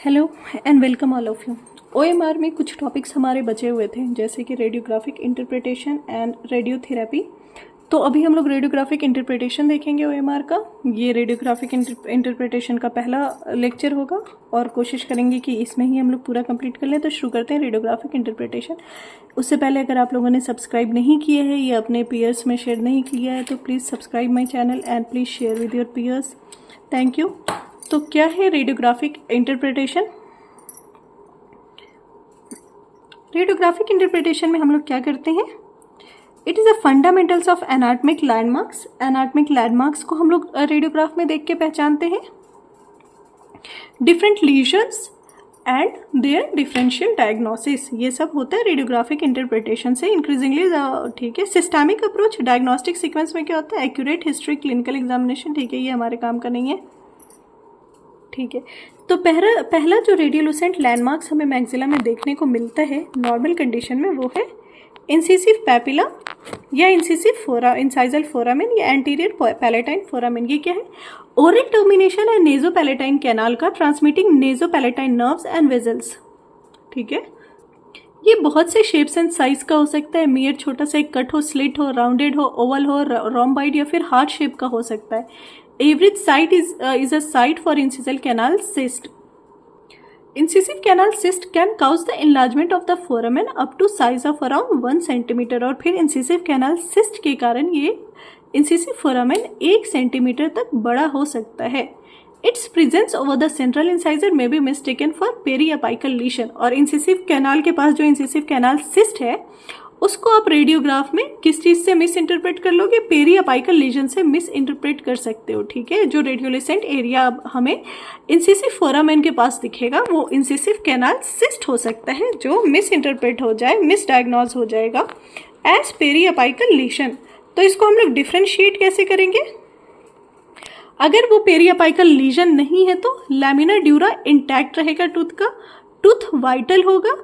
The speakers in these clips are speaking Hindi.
Hello and welcome all of you. OMR में कुछ टॉपिक्स हमारे बचे हुए थे, जैसे कि रेडियोग्राफिक इंटरप्रिटेशन एंड रेडियोथेरेपी। तो अभी हम लोग रेडियोग्राफिक इंटरप्रिटेशन देखेंगे ओएमआर का। ये रेडियोग्राफिक इंटरप्रिटेशन का पहला लेक्चर होगा और कोशिश करेंगे कि इसमें ही हम लोग पूरा कंप्लीट कर लें। तो शुरू करते हैं रेडियोग्राफिक इंटरप्रिटेशन। उससे पहले अगर आप लोगों ने सब्सक्राइब नहीं किए हैं या अपने पीयर्स में शेयर नहीं किया है तो please subscribe my channel and please share with your peers. Thank you. तो क्या है रेडियोग्राफिक इंटरप्रिटेशन? रेडियोग्राफिक इंटरप्रिटेशन में हम लोग क्या करते हैं? It is a fundamentals of anatomic landmarks. Anatomic landmarks को हम लोग रेडियोग्राफ में देख के पहचानते हैं। Different lesions and their differential diagnosis, ये सब होता है रेडियोग्राफिक इंटरप्रिटेशन से इंक्रीजिंगली। ठीक है। सिस्टमिक अप्रोच, डायग्नोस्टिक सीक्वेंस में क्या होता है? Accurate history, clinical examination. ठीक है, ये हमारे काम का नहीं है। ठीक है। तो पहला जो रेडियोलुसेंट लैंडमार्क्स हमें मैक्सिला में देखने को मिलता है नॉर्मल कंडीशन में, वो है इंसिसिव पैपिला या इंसिसिव फोरा, इंसाइजल फोरामेन या एंटीरियर पैलेटाइन फोरामेन। ये क्या है? ओरल टर्मिनेशन है नेजोपैलेटाइन कैनाल का, ट्रांसमिटिंग नेजोपैलेटाइन नर्व्स एंड वेजल्स। ठीक है। ये बहुत से शेप्स एंड साइज का हो सकता है। मेयर छोटा सा एक कट हो, स्लिट हो, राउंडेड हो, ओवल हो, रोम्बाइड या फिर हार्ट शेप का हो सकता है। Average site is a site for incisal canal cyst. Incisive canal cyst can cause the enlargement of the foramen up to size of around 1 centimeter। और फिर incisive canal cyst के कारण ये incisive foramen 1 सेंटीमीटर तक बड़ा हो सकता है। Its presence over the central incisor may be mistaken for periapical lesion। और incisive canal के पास जो incisive canal cyst है उसको आप रेडियोग्राफ में किस चीज से मिस इंटरप्रेट कर लोगे? पेरियापाइकल लीजन से मिस इंटरप्रेट कर सकते हो। ठीक है। जो रेडियोलुसेंट एरिया हमें इंसिसिव फोरामेन के पास दिखेगा वो इंसिसिव कैनाल सिस्ट हो सकता है, जो मिस इंटरप्रेट हो जाए, मिस डायग्नोज हो जाएगा एज पेरियापाइकल लीजन। तो इसको हम लोग डिफ्रेंशिएट कैसे करेंगे? अगर वो पेरियापाइकल लीजन नहीं है तो लैमिना ड्यूरा इंटैक्ट रहेगा टूथ का, टूथ वाइटल होगा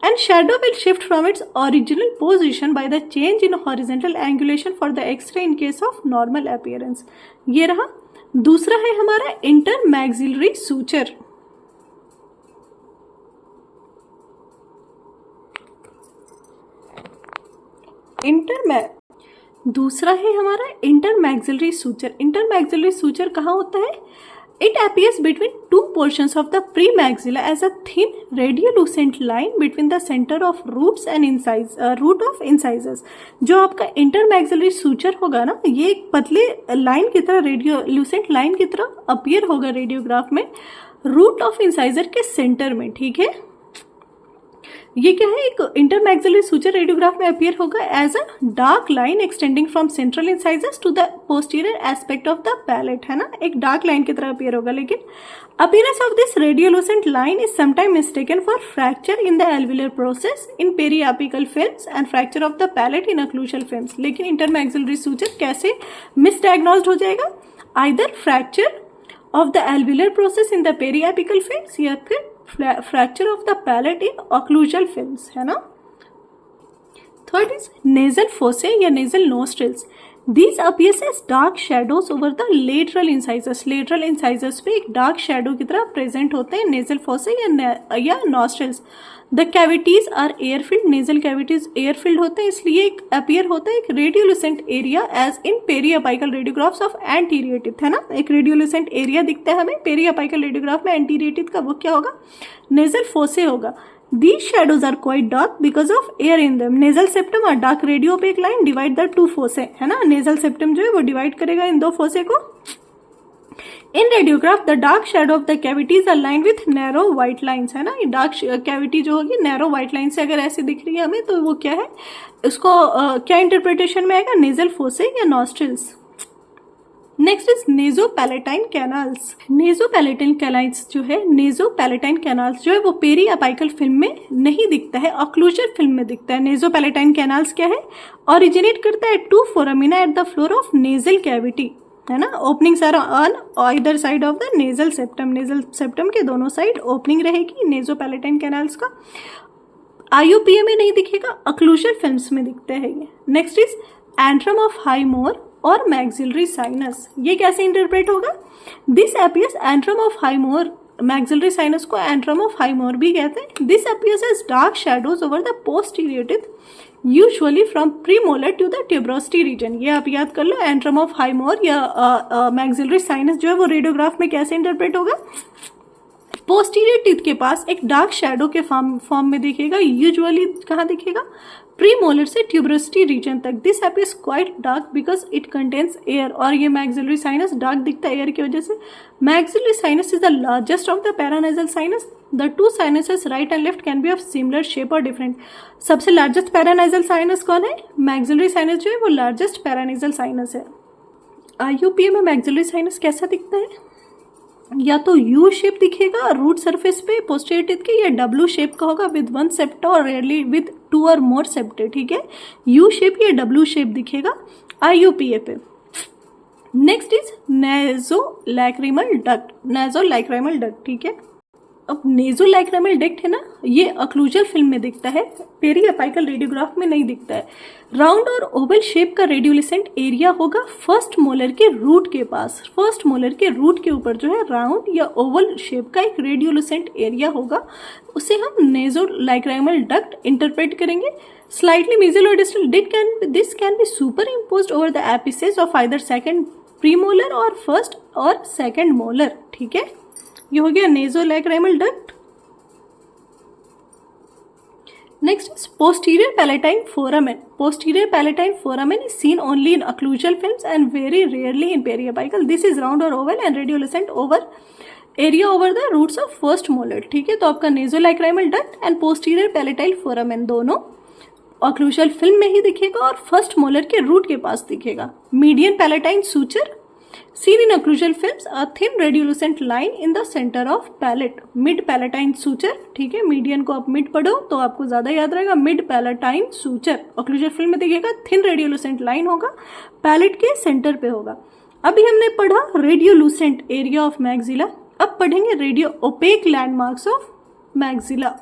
and shadow will shift from its original position by the change in horizontal angulation for the X-ray in case of normal appearance। ये रहा। दूसरा है हमारा इंटरमैक्सिलरी सूचर। दूसरा है हमारा इंटरमैक्सिलरी सूचर। इंटरमैक्सिलरी सूचर कहाँ होता है? It appears between two portions of the premaxilla as a thin radiolucent line between the center of roots and root of incisors। जो आपका इंटरमैक्सिलरी सूचर होगा ना, ये एक पतले लाइन की तरह, रेडियोलुसेंट लाइन की तरह अपीयर होगा रेडियोग्राफ में रूट ऑफ इंसाइजर के सेंटर में। ठीक है। ये क्या है? एक इंटरमैक्सिलरी सूचर रेडियोग्राफ में अपीयर होगा as a dark line extending from central incisors to the posterior aspect of the palate, है ना, एक डार्क लाइन की तरह अपीयर होगा। लेकिन appearance of this radiolucent line is sometime mistaken for fracture in the alveolar process in periapical films and fracture of the palate in occlusal films. लेकिन इंटरमैक्सिलरी सूचर कैसे मिसडायग्नोज्ड हो जाएगा? Either fracture of the alveolar process in the periapical films या फिर fracture of the palate in occlusal films, है ना। थर्ड इज नेजल फोसे या nasal nostrils. These appears as dark shadows over the lateral incisors। lateral incisors पे एक dark shadow की तरह present होते हैं nasal fossa या nostrils। The cavities are air filled। nasal cavities air filled होते हैं, इसलिए एक appear होता है एक radiolucent area as in periapical radiographs of anterior teeth, है ना। एक radiolucent area दिखता है हमें periapical radiograph में anterior teeth का, वो क्या होगा? nasal fossa होगा। These shadows are quite dark because of air in them। nasal septum और dark radio opaque line divide the two fossa, है ना। nasal septum जो है वो डिवाइड करेगा इन दो फोसे को। In radiograph the dark shadow of the cavities are lined with narrow white lines, है ना। ये dark cavity जो होगी narrow white line से अगर ऐसे दिख रही है हमें तो वो क्या है? उसको क्या इंटरप्रिटेशन में आएगा? nasal fossa या nostrils। Next is nasopalatine canals. Nasopalatine canals जो है, नेजोपैलेटाइन कैनाल्स जो है वो पेरियापाइकल फिल्म में नहीं दिखता है, ऑक्लूजल फिल्म में दिखता है। नेजोपैलेटाइन कैनाल्स क्या है? ओरिजिनेट करता है to foramina at the floor of nasal cavity, है ना। Openings are on either side of the nasal septum. Nasal septum के दोनों साइड ओपनिंग रहेगी नेजोपैलेटाइन कैनाल्स का। आईयूपीए में नहीं दिखेगा, ऑक्लूजल फिल्म्स में दिखता है ये। Next is antrum of Highmore और मैक्सिलरी साइनस। ये कैसे इंटरप्रेट होगा? This appears antrum of Highmore maxillary sinus को एंट्रम ऑफ हाइमोर भी कहते हैं। This appears as dark shadows over the posterior teeth usually from premolar to the tuberosity region. ये आप याद कर लो, एंट्रम ऑफ हाइमोर या मैक्सिलरी साइनस जो है वो रेडियोग्राफ में कैसे इंटरप्रेट होगा, पोस्टीरियर टीथ के पास एक डार्क शैडो के फॉर्म में दिखेगा। यूजुअली कहाँ दिखेगा, प्रीमोलर से ट्यूबरोसिटी रीजन तक। This appears quite dark because it contains air, और ये मैक्सिलरी साइनस डार्क दिखता है एयर की वजह से। Maxillary sinus is the largest of the paranasal sinus. The two sinuses right and left can be of similar shape और डिफरेंट। सबसे लार्जेस्ट पैरानाइजल साइनस कौन है, मैक्सिलरी साइनस जो है वो लार्जेस्ट पैरानाइजल साइनस है। IUPA में मैक्सिलरी साइनस कैसा दिखता है, या तो यू शेप दिखेगा रूट सरफेस पे पोस्टीरियर टीथ के, या डब्ल्यू शेप का होगा विद वन सेप्टा और रेयरली विद 2 और मोर सेप्टे। ठीक है, यू शेप या डब्ल्यू शेप दिखेगा IUPA पे। Next is nasolacrimal duct. Nasolacrimal duct, ठीक है। अब नेजोलैक्रिमल डक्ट है ना, ये अक्लूजल फिल्म में दिखता है, पेरीअपाइकल रेडियोग्राफ में नहीं दिखता है। राउंड और ओवल शेप का रेडियोलिसेंट एरिया होगा फर्स्ट मोलर के रूट के पास। फर्स्ट मोलर के रूट के ऊपर जो है राउंड या ओवल शेप का एक रेडियोलिसेंट एरिया होगा, उसे हम नेजोलैक्रिमल डक्ट इंटरप्रेट करेंगे। स्लाइटली मीजल और distal this can be superimposed over the apices of either second premolar और फर्स्ट और सेकंड मोलर। ठीक है, ये हो गया nasolacrimal duct. Next is posterior palatine foramen. Posterior palatine foramen is seen only in occlusal films and very rarely in periapical. This is round और oval and radiolucent over area over the roots of first molar. ठीक है, तो आपका nasolacrimal duct and posterior palatine foramen दोनों अक्लूजल फिल्म में ही दिखेगा और फर्स्ट मोलर के रूट के पास दिखेगा। Median palatine suture seen in occlusal films, a thin radiolucent line in the center of palate. Mid palatine suture, ठीक है, मीडियन को आप मिड पढ़ो तो आपको ज्यादा याद रहेगा। Mid palatine suture occlusal film में दिखेगा, थिन रेडियोलुसेंट लाइन होगा, पैलेट के सेंटर पे होगा। अभी हमने पढ़ा रेडियोलुसेंट एरिया ऑफ मैक्सिला, अब पढ़ेंगे radio opaque landmarks of maxilla.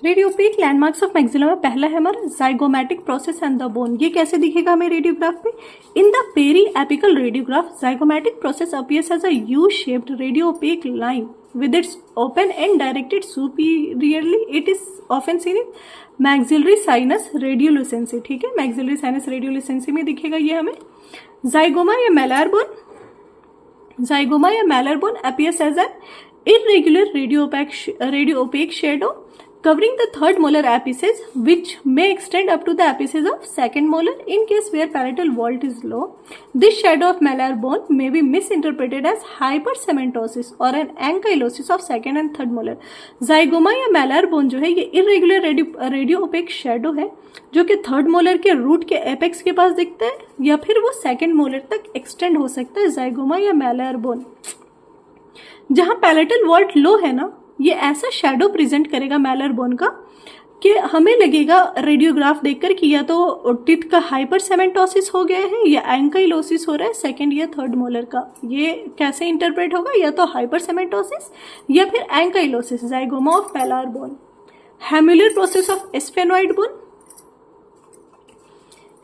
Radio opaque landmarks of maxilla में पहला है हमारा zygomatic process and the bone. ये कैसे दिखेगा हमें रेडियोग्राफ पे, in the periapical radiograph zygomatic process appears as a U shaped radio opaque line with its open and directed superiorly. It is often seen in maxillary sinus radiolucency. ठीक है, maxillary sinus radiolucency में दिखेगा ये हमें। जाइगोमा या मैलर बोन, जाइगोमा या मैलर bone appears as an irregular radio opaque shadow covering the third molar apices, which may extend up to the apices of second molar in case where palatal vault is low. This shadow of malar bone may be misinterpreted as hypercementosis or an ankylosis of second and third molar. Zygoma या malar bone जो है ये irregular radio opaque shadow है जो कि थर्ड मोलर के रूट के एपेक्स के पास दिखता है या फिर वो सेकेंड मोलर तक एक्सटेंड हो सकता है। जाइगोमा या मैलर बोन जहां पैलेटल वॉल्ट लो है ना, ये ऐसा शेडो प्रेजेंट करेगा मैलर बोन का कि हमें लगेगा रेडियोग्राफ देखकर कि या तो टिथ का हाइपरसेमेंटोसिस हो गया है या एंकाइलोसिस हो रहा है सेकंड या थर्ड मोलर का। ये कैसे इंटरप्रेट होगा, या तो हाइपरसेमेंटोसिस या फिर ankylosis. Zygoma of malar bone. Hamular process of sphenoid bone,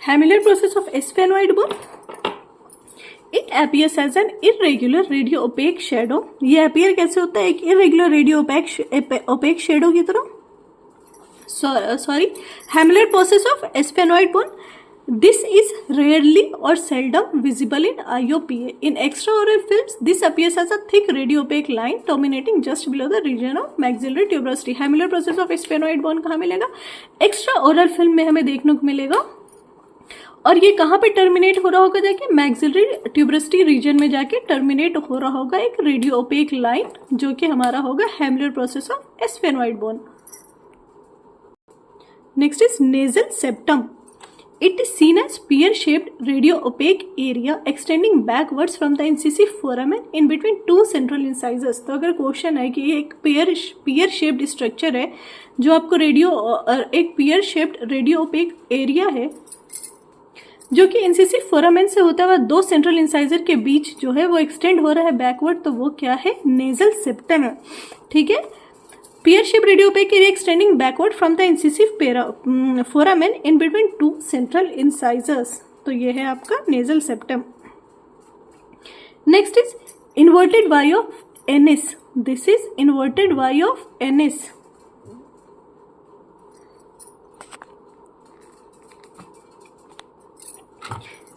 hamular process of sphenoid bone it appears as an irregular radio opaque shadow. ये अपीयर कैसे होता है, एक इरेग्युलर रेडियो ओपेक शेडो की तरह। Sorry, hamular process of sphenoid bone. This is rarely और seldom visible in IOPA. In extraoral films, this appears as a thick radio opaque line terminating just below the region of maxillary tuberosity. Hemular process of sphenoid bone कहाँ मिलेगा, extraoral film में हमें देखने को मिलेगा। और ये कहाँ पे टर्मिनेट हो रहा होगा, जाके मैक्सिलरी ट्यूबरोसिटी रीजन में जाके टर्मिनेट हो रहा होगा एक रेडियो ओपेक लाइन जो कि हमारा होगा hamular process of sphenoid bone. Next is nasal septum. It is seen as pear shaped radio opaque area extending backwards from the incisive foramen in between two central incisors. तो अगर क्वेश्चन है कि ये एक पियर शेप्ड स्ट्रक्चर है जो आपको एक पियर शेप्ड रेडियो ओपेक एरिया है जो कि इंसिसिव फोरामेन से होता हुआ दो सेंट्रल इंसाइजर के बीच जो है वो एक्सटेंड हो रहा है बैकवर्ड, तो वो क्या है, नेजल सेप्टम है। ठीक है, pear shape radio opaque area extending backward from the incisive foramen in between two central incisors, तो ये है आपका nasal septum. Next is inverted Y of Ennis. This is inverted Y of Ennis.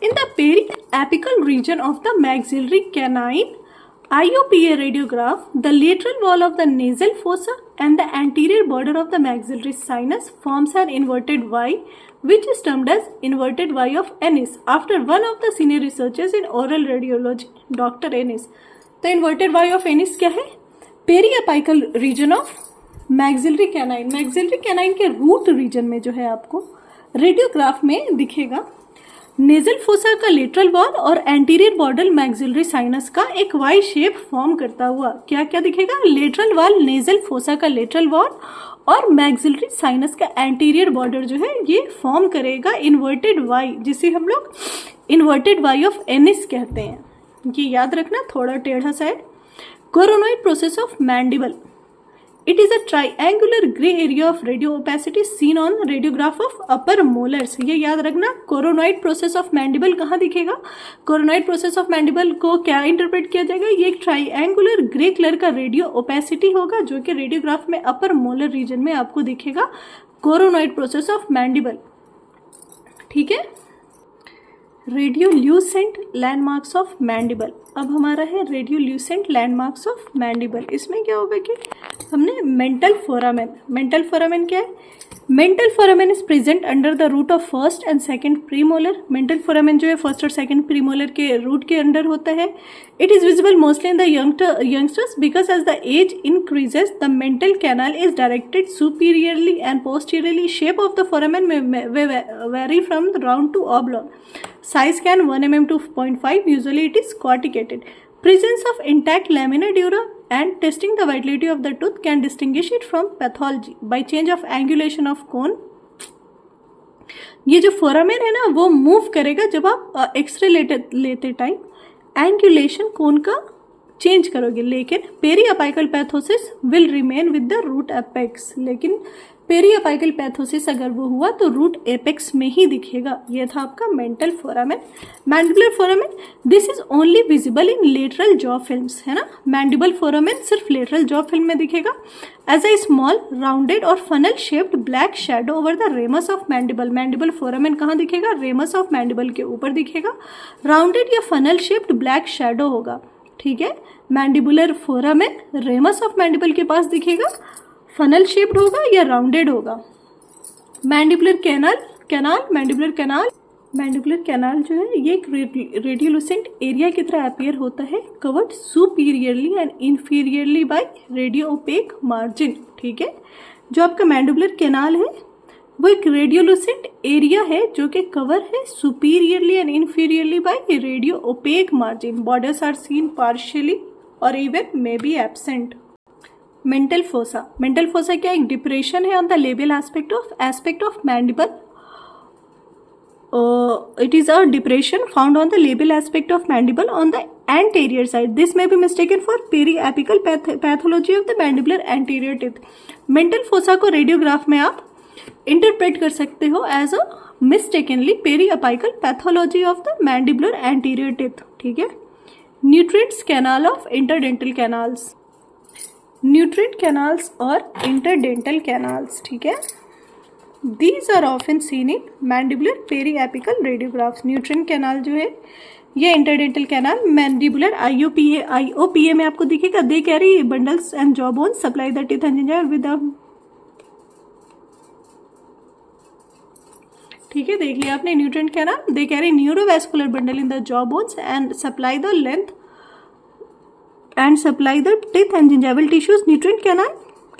In the periapical region of the maxillary canine IOPA radiograph, the lateral wall of the nasal fossa and the anterior border of the maxillary sinus forms an inverted Y, which is termed as inverted Y of Ennis, after one of the senior researchers in oral radiology, Dr. Ennis. तो inverted Y of Ennis क्या है? Periapical region of maxillary canine. Maxillary canine के root region में जो है आपको रेडियोग्राफ में दिखेगा नेजल फोसा का लेटरल वॉल और एंटीरियर बॉर्डर मैक्सिलरी साइनस का एक वाई शेप फॉर्म करता हुआ क्या क्या दिखेगा? लेटरल वॉल, नेजल फोसा का लेटरल वॉल और मैक्सिलरी साइनस का एंटीरियर बॉर्डर जो है ये फॉर्म करेगा इन्वर्टेड वाई, जिसे हम लोग इन्वर्टेड वाई ऑफ एनिस कहते हैं. ये याद रखना, थोड़ा टेढ़ा सा है. Coronoid process of mandible. It is a triangular gray area of radio opacity seen on radiograph of upper molars. ये याद रखना. कोरोनॉइड प्रोसेस ऑफ मैंडिबल कहाँ दिखेगा? कोरोनॉइड प्रोसेस ऑफ मैंडिबल को क्या इंटरप्रेट किया जाएगा? ये एक ट्राइएंगुलर ग्रे कलर का रेडियो ओपेसिटी होगा जो कि रेडियोग्राफ में अपर मोलर रीजन में आपको दिखेगा. Coronoid process of mandible. ठीक है. रेडियोल्यूसेंट लैंडमार्क्स ऑफ मैंडिबल. अब हमारा है रेडियोल्यूसेंट लैंडमार्क्स ऑफ मैंडिबल. इसमें क्या होगा कि हमने मेंटल फोरामेन. मेंटल फोरामेन क्या है? Mental foramen is present under the root of first and second premolar. Mental foramen जो है फर्स्ट और सेकंड प्रीमोलर के रूट के अंडर होता है. It is visible mostly in the youngsters because as the age increases the mental canal is directed superiorly and posteriorly. Shape of the foramen may vary from round to oblong. Size can 1 mm to 0.5. Usually it is corticated. Presence of intact lamina dura and testing the vitality of the tooth can distinguish it from pathology by change of angulation of cone. ये जो फोरामेन है ना वो मूव करेगा जब आप एक्सरे लेते टाइम एंगुलेशन कोन का चेंज करोगे, लेकिन periapical pathosis will remain with the root apex. लेकिन पेरीअपाइकल पैथोसिस अगर वो हुआ तो रूट एपेक्स में ही दिखेगा. ये था आपका mental foramen. Mandibular foramen, this is only visible in lateral jaw films, है ना. मैंडिबल फोरामेन सिर्फ लेटरल जॉ फिल्म में दिखेगा एज अ स्मॉल राउंडेड और funnel shaped black shadow over the ramus of mandible. Mandible foramen कहाँ दिखेगा? रेमस ऑफ मैंडिबल के ऊपर दिखेगा. राउंडेड या फनल शेप्ड ब्लैक शैडो होगा. ठीक है. Mandibular foramen ramus of mandible के पास दिखेगा. फनल शेप्ड होगा या राउंडेड होगा. मैंडिबुलर कैनाल जो है ये एक रेडियोलुसेंट एरिया की तरह अपीयर होता है, covered superiorly and inferiorly by radio opaque margin. ठीक है. जो आपका मैंडिबुलर कैनाल है वो एक रेडियोलुसेंट एरिया है जो कि कवर है superiorly and inferiorly by radio opaque margin. Borders are seen partially और even may be absent. Mental fossa. Mental fossa क्या? एक डिप्रेशन है on the labial aspect of mandible. It is a depression found on the labial aspect of mandible on the anterior side. This may be mistaken for periapical pathology of the mandibular anterior teeth. Mental fossa को रेडियोग्राफ में आप इंटरप्रेट कर सकते हो as a mistakenly periapical pathology of the mandibular anterior teeth. ठीक है. Nutrients canal of interdental canals. Nutrient canals और इंटरडेंटल कैनाल्स. ठीक है. These are often seen in mandibular periapical radiographs. Nutrient canal जो है ये इंटरडेंटल कैनाल मैंडिबुलर IOPA में आपको दिखेगा. They carry bundles and jaw bones supply the teeth and जिंजर विद. ठीक है. देख लिया आपने nutrient canal. They carry neurovascular bundle in the jaw bones and supply the length and supply the teeth and gingival tissues. Nutrient canal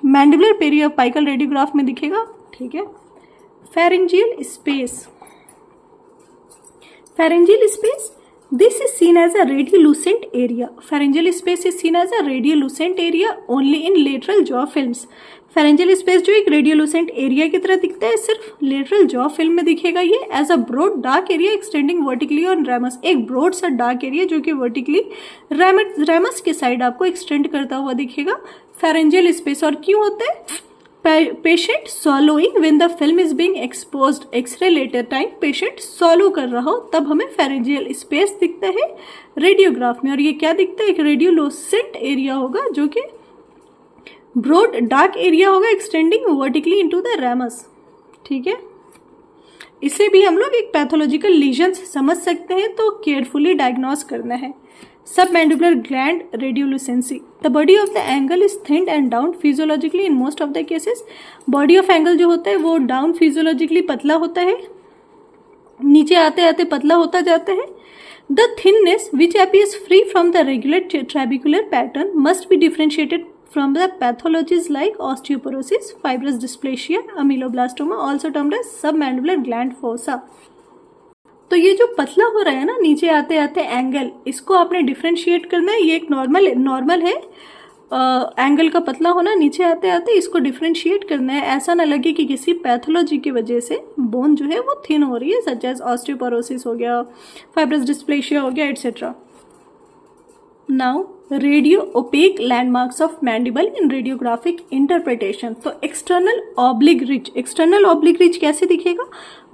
mandibular periapical radiograph में दिखेगा. ठीक है. Pharyngeal space. Pharyngeal space, this is seen as a radiolucent area. Pharyngeal space is seen as a radiolucent area only in lateral jaw films. Pharyngeal space जो एक radiolucent area की तरह दिखता है सिर्फ lateral jaw film में दिखेगा. ये as a broad dark area extending vertically on ramus. एक broad सा dark area जो कि vertically ramus के side आपको extend करता हुआ दिखेगा. Pharyngeal space और क्यों होता है? Patient swallowing when the film is being exposed. X-ray later time patient swallow कर रहा हो तब हमें pharyngeal space दिखता है रेडियोग्राफ में. और ये क्या दिखता है? एक रेडियोलुसेंट एरिया होगा जो कि ब्रॉड डार्क एरिया होगा extending vertically into the ramus, ठीक है। इसे भी हम लोग एक पैथोलॉजिकल लीजन्स समझ सकते हैं, तो केयरफुली डायग्नोस करना है। Submandibular gland radiolucency, the body of the angle is thinned and down physiologically in most of the cases. Body of angle जो होता है वो डाउन फिजियोलॉजिकली पतला होता है, नीचे आते आते पतला होता जाता है। The thinness which appears free from the regular trabecular pattern must be differentiated from the pathologies like osteoporosis, fibrous dysplasia, ameloblastoma, also termed as submandibular gland fossa। तो ये जो पतला हो रहा है ना नीचे आते आते एंगल, इसको आपने डिफ्रेंशिएट करना है। ये एक नॉर्मल है एंगल का पतला होना, नीचे आते आते इसको डिफ्रेंशिएट करना है। ऐसा ना लगे कि किसी पैथोलॉजी की वजह से बोन जो है वो थिन हो रही है, सच एज ऑस्टियोपोरोसिस हो गया, फाइब्रस डिस्प्लेशिया हो गया, etcetera. Now radio opaque landmarks of mandible in radiographic interpretation. तो एक्सटर्नल ऑब्लिक रिज कैसे दिखेगा?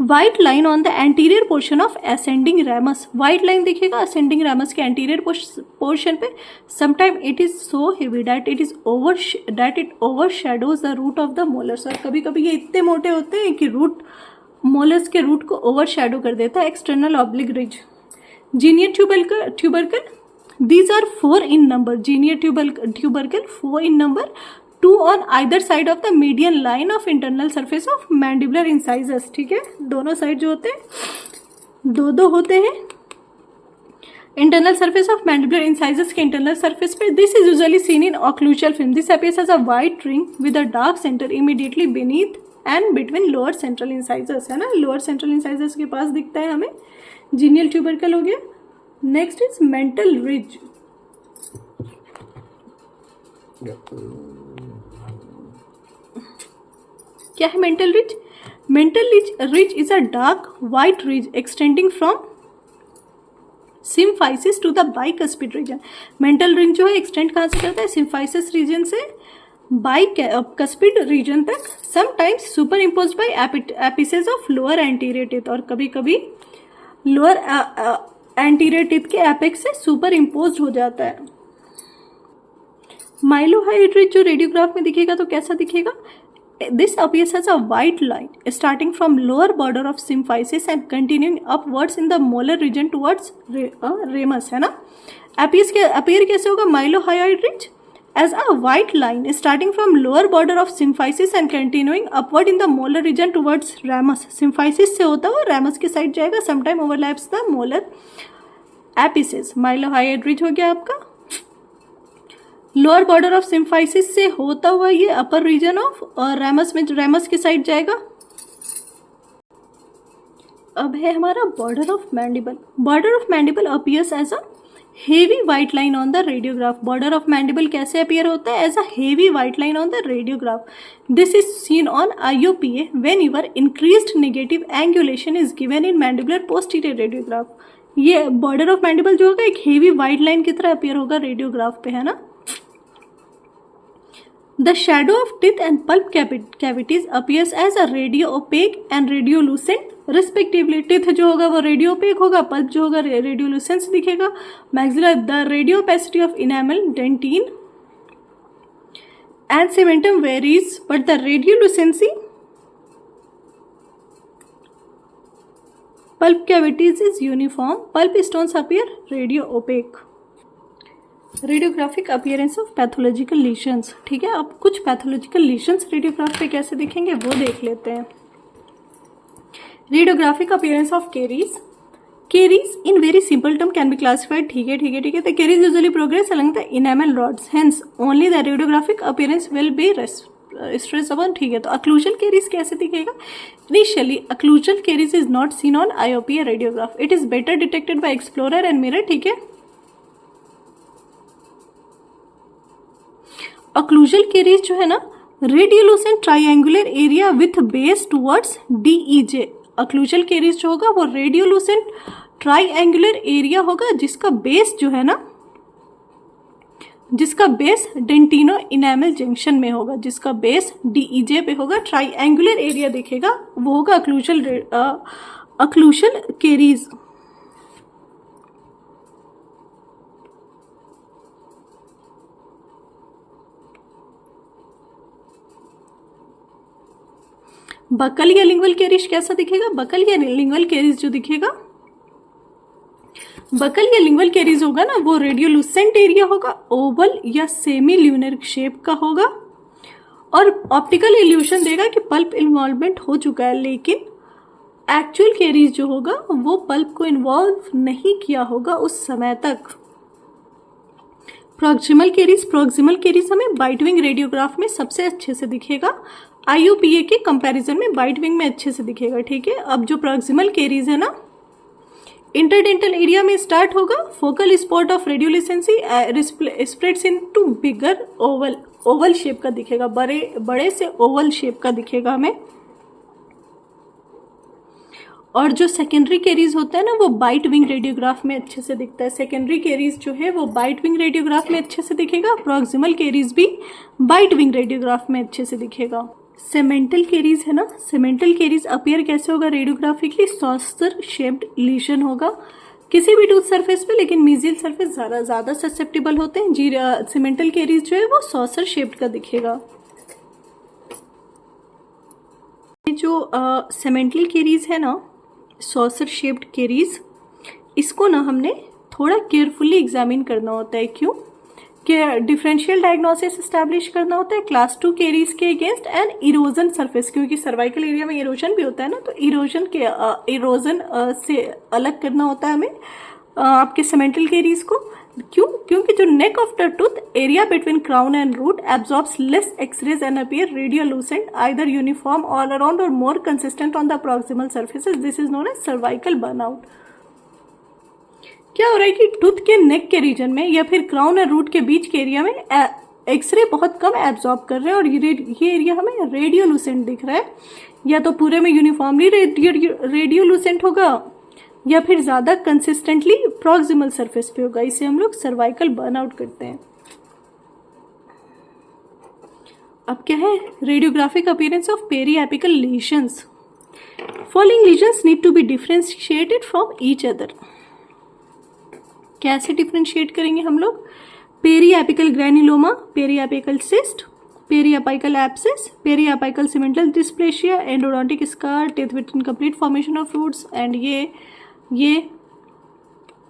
White line on the anterior portion of ascending ramus, white line दिखेगा असेंडिंग रैमस के एंटीरियर पोर्शन पे। Sometime it is so heavy that it overshadows the root of the molars, और कभी कभी ये इतने मोटे होते हैं कि मोलर्स के रूट को ओवरशैडो कर देता है external oblique ridge. जीनियर tubercle, these are 4 in number, junior tubercle 4 in number, 2 on either side of the median line of internal surface of mandibular incisors, ठीक है। दोनों साइड जो होते हैं दो होते हैं internal surface of mandibular incisors के इंटरनल सर्फेस पे। This is usually seen in occlusal film, this appears as a white ring with a dark centre immediately beneath and between lower central incisors, है ना, लोअर सेंट्रल इंसाइजर्स के पास दिखता है हमें। जीनियल ट्यूबरकल हो गया। Next is mental ridge. क्या है mental ridge? Mental ridge is a dark white ridge extending from symphysis to the bicuspid region. Mental ridge जो है एक्सटेंड कहाँ से करता है? सिम्फाइसिस रीजन से बाइकस्पिड रीजन तक। Sometimes super impose by apices of lower anterior teeth, और कभी कभी लोअर एंटीरियर टीथ के एपेक्स से सुपर इम्पोज हो जाता है। माइलोहाइड रिज जो रेडियोग्राफ में दिखेगा तो कैसा दिखेगा? This appears as a white line starting from lower border of symphysis and continuing upwards in the molar region towards ramus, है ना। अपीयर कैसे होगा mylohyoid ridge? as a white line starting from lower border of symphysis and continuing upward in the molar region towards ramus। symphysis से होता हुआ ramus के साइड जाएगा, sometime overlaps the molar apices। Mylohyoid ridge हो गया आपका। लोअर बॉर्डर ऑफ सिम्फाइसिस से होता हुआ ये अपर रीजन ऑफ रैमस में रैमस के साइड जाएगा। अब है हमारा border of mandible. Border of mandible appears as a heavy white line on the radiograph. Border of mandible कैसे अपीयर होता है? As a heavy white line on the radiograph. This is seen on IOPA when your increased negative angulation is given in mandibular posterior radiograph. ये बॉर्डर ऑफ मैंडिबल जो होगा एक हेवी व्हाइट लाइन की तरह अपीयर होगा रेडियोग्राफ पे, है ना। The shadow of teeth and pulp cavities appears as a radio opaque and radiolucent respectively। teeth जो होगा वो radio opaque होगा, pulp जो होगा radiolucent दिखेगा। maxilla the radio opacity of enamel, dentine and cementum varies but the radiolucency pulp cavities is uniform। pulp stones appear radio opaque। Radiographic appearance of pathological lesions, ठीक है। अब कुछ पैथोलॉजिकल लीशंस रेडियोग्राफ पे कैसे दिखेंगे वो देख लेते हैं। Radiographic appearance of caries in very simple term can be classified, ठीक है। The caries usually progress along the enamel rods, hence only the radiographic appearance will be stressed upon, ठीक है। तो occlusal caries कैसे दिखेगा? Initially occlusal caries is not seen on IOPA radiograph, it is better detected by explorer and mirror, ठीक है। occlusal caries जो है ना radiolucent triangular area with base towards DEJ। occlusal caries जो होगा वो रेडियोलुसेंट ट्राइंगुलर एरिया होगा जिसका बेस जो है ना, जिसका बेस डेंटिनो इनेमल जंक्शन में होगा, जिसका बेस DEJ पे होगा, ट्राइंगुलर एरिया दिखेगा, वो होगा occlusal caries। बकल या लिंगुअल कैरिज कैसा दिखेगा? बकल या लिंगुअल कैरिज जो दिखेगा, बकल या लिंगुअल कैरिज होगा ना, वो रेडियोलुसेंट एरिया होगा, ओवल या सेमी ल्यूनर शेप का होगा और ऑप्टिकल इल्यूशन देगा कि पल्प इन्वॉल्वमेंट हो चुका है, लेकिन एक्चुअल कैरिज जो होगा वो पल्प को इन्वॉल्व नहीं किया होगा उस समय तक। प्रॉक्सिमल कैरिज हमें बाइट विंग रेडियोग्राफ में सबसे अच्छे से दिखेगा, IUPA के कंपैरिजन में बाइट विंग में अच्छे से दिखेगा, ठीक है। अब जो प्रॉक्सिमल कैरिज है ना, इंटरडेंटल एरिया में स्टार्ट होगा, focal spot of radiolucency spreads into bigger oval shape का दिखेगा, बड़े से ओवल शेप का दिखेगा हमें। और जो सेकेंडरी कैरीज होता है ना, वो बाइट विंग रेडियोग्राफ में अच्छे से दिखता है। सेकेंडरी कैरीज जो है वो बाइट विंग रेडियोग्राफ में अच्छे से दिखेगा, प्रॉक्सिमल कैरीज भी बाइट विंग रेडियोग्राफ में अच्छे से दिखेगा। सेमेंटल कैरीज है ना, सेमेंटल कैरीज अपीयर कैसे होगा रेडियोग्राफिकली? सॉसर शेप्ड लीशन होगा किसी भी टूथ सरफेस पे, लेकिन मीजियल सरफेस ज्यादा ससेप्टेबल होते हैं जी। सेमेंटल कैरीज जो है वो सॉसर शेप्ड का दिखेगा। जो सेमेंटल कैरीज है ना, सॉसर शेप्ड कैरीज, इसको ना हमने थोड़ा केयरफुली एग्जामिन करना होता है। क्यों? कि डिफरेंशियल डायग्नोसिस एस्टैब्लिश करना होता है क्लास 2 कैरीज के अगेंस्ट एंड इरोजन सरफेस, क्योंकि सर्वाइकल एरिया में इरोजन भी होता है ना, तो इरोजन से अलग करना होता है हमें आपके सेमेंटल कैरीज को। क्यों? क्योंकि जो neck of the tooth area between crown and root absorbs less x rays and appear radiolucent either uniform all around और more consistent on the proximal surfaces, this is known as cervical burnout. क्या हो रहा है कि टूथ के नेक के रीजन में या फिर क्राउन और रूट के बीच के एरिया में एक्सरे बहुत कम एब्जॉर्ब कर रहे हैं और ये एरिया हमें रेडियोलुसेंट दिख रहा है, या तो पूरे में यूनिफॉर्मली रेडियोलुसेंट होगा या फिर ज्यादा कंसिस्टेंटली प्रॉक्सिमल सरफेस पे होगा। इसे हम लोग सर्वाइकल बर्नआउट करते हैं। अब क्या है? Radiographic appearance of periapical lesions. Following lesions need to be differentiated from each other. कैसे डिफरेंशिएट करेंगे हम लोग? Periapical granuloma, periapical cyst, periapical abscess, periapical cemental dysplasia, endodontic scar, teeth with incomplete formation of roots and ये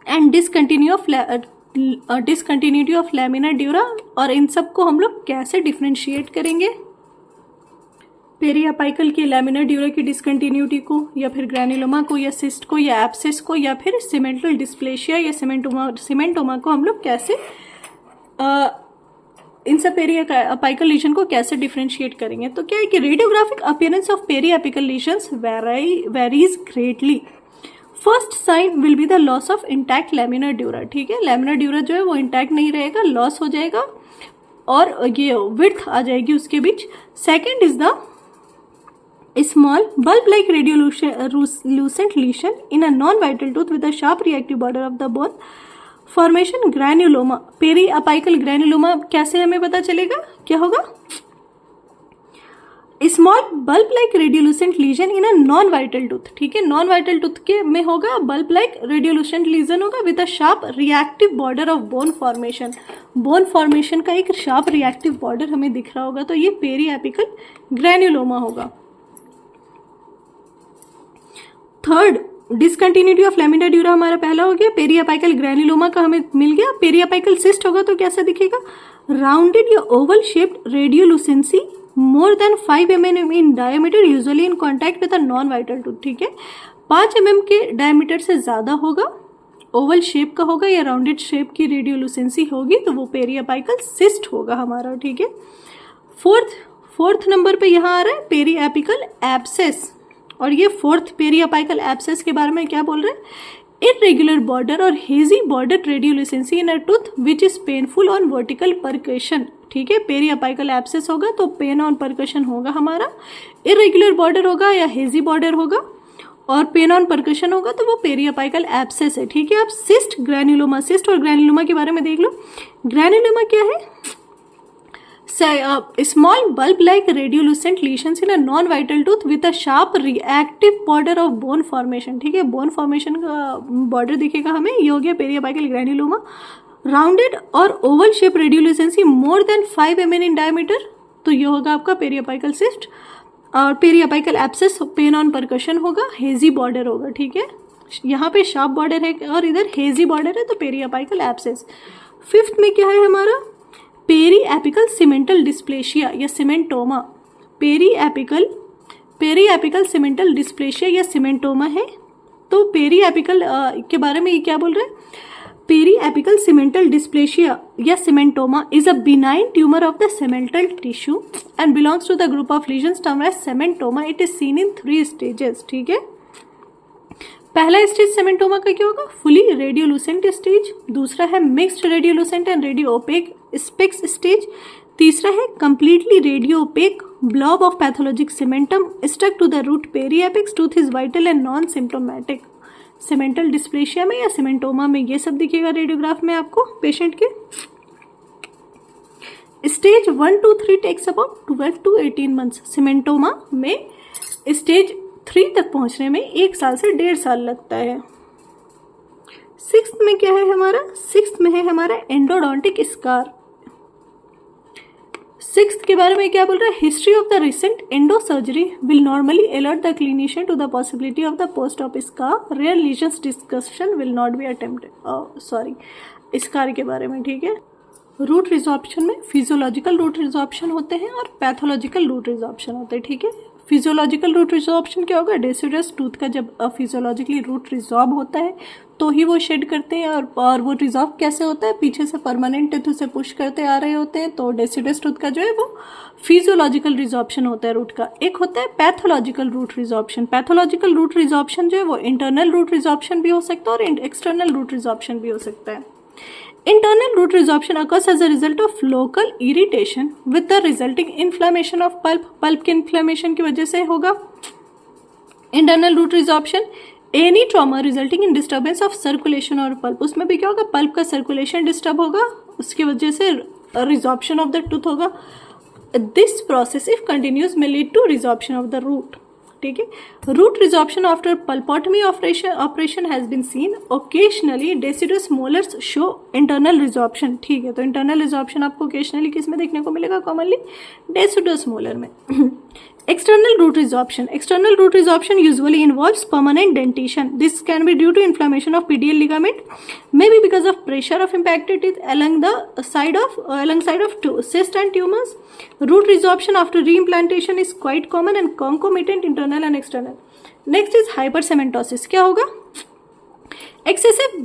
and discontinuity of lamina dura. और इन सब को हम लोग कैसे डिफरेंशिएट करेंगे? पेरीएपिकल के लैमिना ड्यूरा की डिसकंटिन्यूटी को, या फिर ग्रैन्युलोमा को, या सिस्ट को, या एब्सेस को, या फिर सीमेंटल डिस्प्लेशिया या सीमेंटोमा को हम लोग कैसे इन सब पेरीएपिकल लीशन को कैसे डिफरेंशिएट करेंगे? तो क्या है कि radiographic appearance of periapical lesions varies greatly. First sign will be the loss of intact lamina dura, ठीक है। लैमिना ड्यूरा जो है वो इंटैक्ट नहीं रहेगा, लॉस हो जाएगा और ये विड्थ आ जाएगी उसके बीच। Second is the small bulb-like radiolucent lesion in a non-vital tooth with a sharp reactive border of the bone formation granuloma. Periapical granuloma कैसे हमें पता चलेगा? क्या होगा? Small bulb-like radiolucent lesion in a non-vital tooth, ठीक है। non-vital tooth के में होगा bulb-like radiolucent lesion होगा with a sharp reactive border of bone formation. bone formation का एक sharp reactive border हमें दिख रहा होगा, तो ये periapical granuloma होगा। Third, discontinuity of lamina dura हमारा पहला हो गया। पेरीएपिकल ग्रैन्युलोमा का हमें मिल गया। पेरीएपिकल सिस्ट होगा तो कैसा दिखेगा? राउंडेड या oval shaped radiolucency more than 5 mm in diameter, usually in contact with a non vital tooth, ठीक है। 5 mm के डायमीटर से ज्यादा होगा, ओवल शेप का होगा या राउंडेड शेप की रेडियोलुसेंसी होगी तो वो पेरीएपिकल सिस्ट होगा हमारा, ठीक है। फोर्थ नंबर पे यहाँ आ रहा है पेरीएपिकल एब्सेस, और ये फोर्थ पेरीएपिकल एब्सेस के बारे में क्या बोल रहे हैं? इरेगुलर बॉर्डर और hazy border radiolucency in a tooth which is painful on vertical percussion, ठीक है। पेरीएपिकल एब्सेस होगा तो पेन ऑन परकशन होगा हमारा, इरेगुलर बॉर्डर होगा या हेजी बॉर्डर होगा और पेन ऑन परकशन होगा तो वो पेरीएपिकल एब्सेस है, ठीक है। अब सिस्ट, ग्रैन्युलोमा, सिस्ट और ग्रैन्युलोमा के बारे में देख लो। ग्रैन्युलोमा क्या है? Small bulb-like radiolucent lesions in a non-vital tooth with a sharp reactive border of bone formation, ठीक है। bone formation का border दिखेगा हमें, ये हो गया पेरीएपिकल ग्रैन्युलोमा। राउंडेड और oval shape radiolucency more than 5 mm in diameter, तो ये होगा आपका पेरीएपिकल सिस्ट। और periapical abscess pain on percussion होगा, हेजी बॉर्डर होगा, ठीक है, यहाँ पे शार्प बॉर्डर है और इधर हेजी बॉर्डर है, तो पेरियापाइकल एब्सेस। फिफ्थ में क्या है हमारा, पेरी एपिकल सीमेंटल डिस्प्लेशिया या सीमेंटोमा। पेरी एपिकल सीमेंटल डिस्प्लेशिया या सीमेंटोमा है। तो पेरी एपिकल के बारे में ये क्या बोल रहे हैं, पेरी एपिकल सीमेंटल डिस्प्लेशिया या cementoma is a benign tumour of the cemental tissue and belongs to the group of lesions termed as cementoma. It is seen in 3 stages, ठीक है। पहला स्टेज सीमेंटोमा का क्या होगा, फुली रेडियोलुसेंट स्टेज। दूसरा है mixed radiolucent and radio opaque specks stage. तीसरा है completely radio opaque blob of pathologic cementum stuck to the root periapices. Tooth is vital and non symptomatic. Cemental dysplasia में या सीमेंटोमा में ये सब दिखेगा रेडियोग्राफ में आपको पेशेंट के। Stage 1 to 3 takes about 12 to 18 months. Cementoma में स्टेज 3 तक पहुंचने में 1 साल से 1.5 साल लगता है। सिक्स्थ में क्या है हमारा, सिक्स्थ में है हमारा एंडोडोंटिक स्कार। सिक्स्थ के बारे में क्या बोल रहा है, history of the recent endo surgery will normally alert the clinician to the possibility of the post op scar. Rare lesions discussion will not be attempted. Scar के बारे में, ठीक है। रूट रिजॉर्प्शन में फिजियोलॉजिकल रूट रिजॉर्प्शन होते हैं और पैथोलॉजिकल रूट रिजॉर्प्शन होते हैं, ठीक है। फिजियोलॉजिकल रूट रिजॉर्प्शन क्या होगा, डेसिडस टूथ का जब फिजियोलॉजिकली रूट रिजॉर्ब होता है तो ही वो शेड करते हैं, और वो रिजॉर्ब कैसे होता है, पीछे से परमानेंट टिथ से पुश करते आ रहे होते हैं, तो डेसिडस टूथ का जो है वो फिजियोलॉजिकल रिजॉर्प्शन होता है रूट का। एक होता है pathological root resorption. Pathological root resorption जो है वो इंटरनल रूट रिजॉर्प्शन भी हो सकता है और एक्सटर्नल रूट रिजॉर्प्शन भी हो सकता है। Internal root resorption occurs as a result of local irritation with the resulting inflammation of pulp. Pulp के inflammation की वजह से होगा internal root resorption. Any trauma resulting in disturbance of circulation और pulp, उसमें भी क्या होगा, pulp का circulation disturb होगा, उसकी वजह से resorption of the tooth होगा. This process if continues may lead to resorption of the root. ठीक है। Root resorption after pulpotomy operation has been seen. Occasionally deciduous molars show internal resorption, ठीक है। तो इंटरनल रिजॉर्प्शन आपको ओकेशनली किस में देखने को मिलेगा, कॉमनली डेसिडस मोलर में। External root resorption, external root resorption usually involves permanent dentition. This can be due to inflammation of PDL ligament, may be because of pressure of impacted teeth along side of cyst and tumors. Root resorption after reimplantation is quite common and concomitant internal and external. Next is hypercementosis. क्या होगा, excessive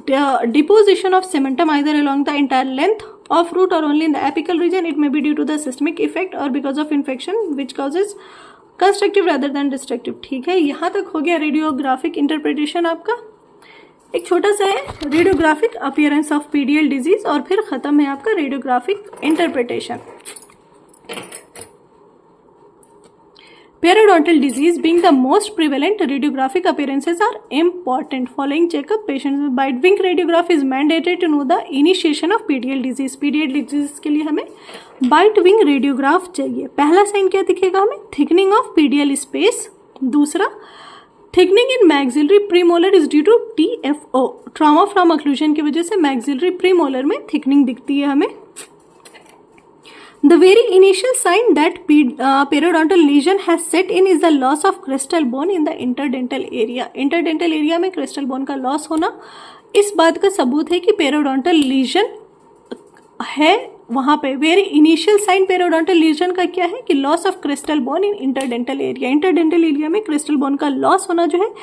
deposition of cementum either along the entire length of root or only in the apical region. It may be due to the systemic effect or because of infection which causes constructive rather than destructive, ठीक है। यहाँ तक हो गया रेडियोग्राफिक इंटरप्रिटेशन आपका। एक छोटा सा है रेडियोग्राफिक अपीयरेंस ऑफ पीडियल डिजीज और फिर खत्म है आपका radiographic interpretation. Periodontal disease being the most prevalent, radiographic appearances are important. Following checkup, patients with bite wing radiograph is mandated to know the initiation of PDL disease. PDL disease के लिए हमें bite wing radiograph चाहिए। पहला साइन क्या दिखेगा हमें, thickening of PDL space। दूसरा thickening in maxillary premolar is due to TFO, trauma from occlusion की वजह से maxillary premolar में thickening दिखती है हमें। The very initial sign that periodontal lesion has set in is the loss of crystal bone in the interdental area. Interdental area में crystal bone का loss होना इस बात का सबूत है कि periodontal lesion है वहाँ पे। Very initial sign periodontal lesion का क्या है कि loss of crystal bone in interdental area. Interdental area में crystal bone का loss होना जो है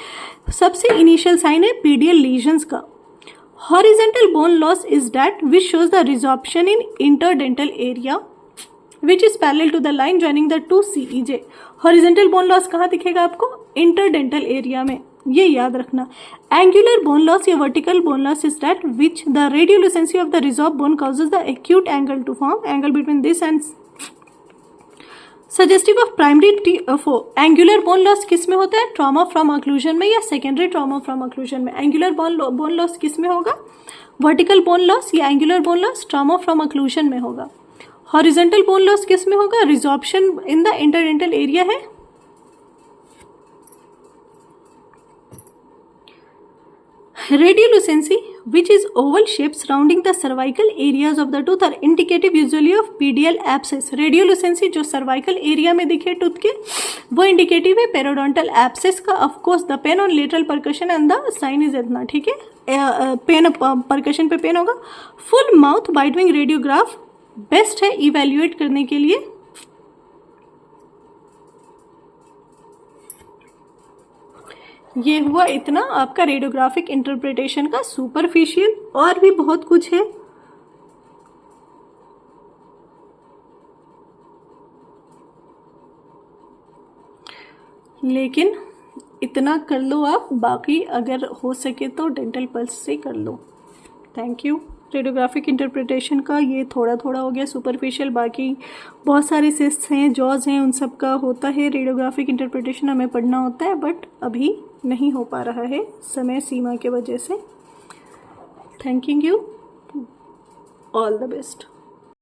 सबसे initial sign है pedial lesions का। Horizontal bone loss is that which shows the resorption in interdental area which is parallel to the line joining the two CEJ. Horizontal bone loss कहाँ दिखेगा आपको, interdental area में, ये याद रखना। Angular bone loss या vertical bone loss is that which the radiolucency of the resorbed bone causes the acute angle to form. Angle between this and suggestive of primary TFO. Angular bone loss किस में होता है, trauma from occlusion में या secondary trauma from occlusion में। Angular bone loss किस में होगा, vertical bone loss या angular bone loss trauma from occlusion में होगा। हॉरिजेंटल बोन लॉस किस में होगा, resorption in the interdental area है। रेडियोलुसेंसी which is oval shape surrounding the cervical areas of the tooth are indicative usually of PDL abscess. रेडियोलुसेंसी जो सर्वाइकल एरिया में दिखे टूथ के वो इंडिकेटिव है पेरोडोंटल एब्सेस का. Of course the pain on lateral percussion and the sign is इतना. ठीक है, पेन परकशन पे पेन होगा. Full mouth bitewing radiograph best है इवेल्युएट करने के लिए. ये हुआ इतना आपका रेडियोग्राफिक इंटरप्रिटेशन का सुपरफिशियल. और भी बहुत कुछ है. लेकिन इतना कर लो आप, बाकी अगर हो सके तो डेंटल पल्स से कर लो. Thank you. रेडियोग्राफिक इंटरप्रिटेशन का ये थोड़ा थोड़ा हो गया सुपरफिशियल. बाकी बहुत सारे सिस्ट्स हैं, जॉज हैं, उन सब का होता है रेडियोग्राफिक इंटरप्रिटेशन, हमें पढ़ना होता है. बट अभी नहीं हो पा रहा है समय सीमा के वजह से. Thanking you. All the best.